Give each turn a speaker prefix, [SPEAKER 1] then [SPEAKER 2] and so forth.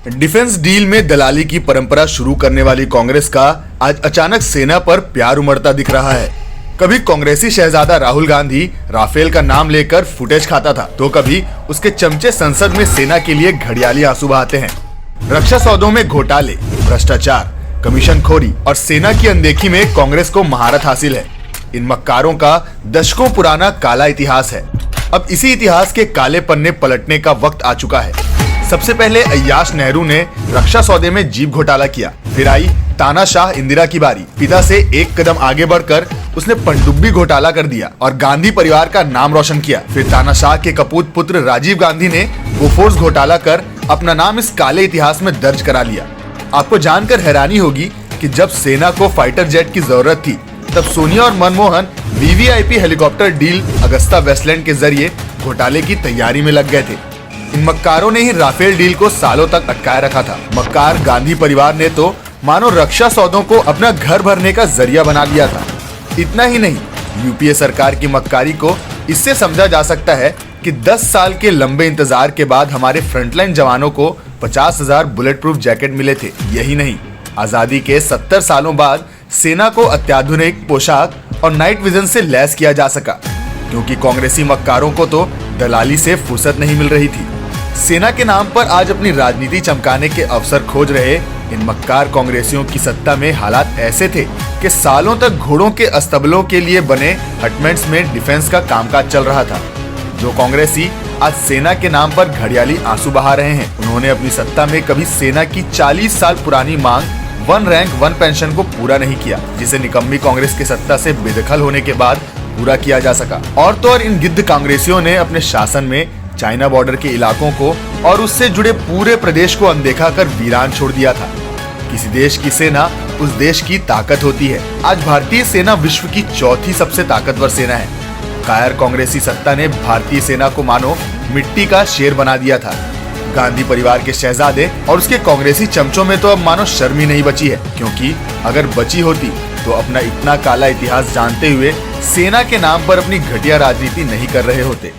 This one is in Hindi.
[SPEAKER 1] डिफेंस डील में दलाली की परंपरा शुरू करने वाली कांग्रेस का आज अचानक सेना पर प्यार उमड़ता दिख रहा है। कभी कांग्रेसी शहजादा राहुल गांधी राफेल का नाम लेकर फुटेज खाता था, तो कभी उसके चमचे संसद में सेना के लिए घड़ियाली आंसू बहाते हैं। रक्षा सौदों में घोटाले, भ्रष्टाचार, कमीशनखोरी और सेना की अनदेखी में कांग्रेस को महारत हासिल है। इन मक्कारों का दशकों पुराना काला इतिहास है। अब इसी इतिहास के काले पन्ने पलटने का वक्त आ चुका है। सबसे पहले अय्याश नेहरू ने रक्षा सौदे में जीप घोटाला किया, फिर आई तानाशाह इंदिरा की बारी। पिता से एक कदम आगे बढ़कर उसने पनडुब्बी घोटाला कर दिया और गांधी परिवार का नाम रोशन किया। फिर तानाशाह के कपूत पुत्र राजीव गांधी ने बोफोर्स घोटाला कर अपना नाम इस काले इतिहास में दर्ज करा लिया। आपको जानकर हैरानी होगी कि जब सेना को फाइटर जेट की जरूरत थी, तब सोनिया और Manmohan VVIP helicopter deal Agusta Westland के जरिए घोटाले की तैयारी में लग गए थे। इन मक्कारों ने ही राफेल डील को सालों तक अटकाए रखा था। मक्कार गांधी परिवार ने तो मानो रक्षा सौदों को अपना घर भरने का जरिया बना लिया था। इतना ही नहीं, यूपीए सरकार की मक्कारी को इससे समझा जा सकता है कि 10 साल के लंबे इंतजार के बाद हमारे फ्रंटलाइन जवानों को 50,000 बुलेट प्रूफ जैकेट मिले थे। यही नहीं, आजादी के 70 सालों बाद सेना को अत्याधुनिक पोशाक और नाइट विजन से लैस किया जा सका, क्योंकि कांग्रेसी मक्कारों को तो दलाली से फुर्सत नहीं मिल रही थी। सेना के नाम पर आज अपनी राजनीति चमकाने के अवसर खोज रहे इन मक्कार कांग्रेसियों की सत्ता में हालात ऐसे थे कि सालों तक घोड़ों के अस्तबलों के लिए बने हटमेंट्स में डिफेंस का कामकाज चल रहा था। जो कांग्रेसी आज सेना के नाम पर घड़ियाली आंसू बहा रहे हैं, उन्होंने अपनी सत्ता में कभी सेना की 40 साल पुरानी मांग 1 रैंक 1 पेंशन को पूरा नहीं किया, जिसे निकम्मी कांग्रेस की सत्ता से बेदखल होने के बाद पूरा किया जा सका। और तो और इन गिद्ध कांग्रेसियों ने अपने शासन में चाइना बॉर्डर के इलाकों को और उससे जुड़े पूरे प्रदेश को अनदेखा कर वीरान छोड़ दिया था। किसी देश की सेना उस देश की ताकत होती है। आज भारतीय सेना विश्व की चौथी सबसे ताकतवर सेना है। कायर कांग्रेसी सत्ता ने भारतीय सेना को मानो मिट्टी का शेर बना दिया था। गांधी परिवार के शहजादे और उसके कांग्रेसी चमचों में तो अब मानो शर्म ही नहीं बची है, क्योंकि अगर बची होती तो अपना इतना काला इतिहास जानते हुए सेना के नाम पर अपनी घटिया राजनीति नहीं कर रहे होते।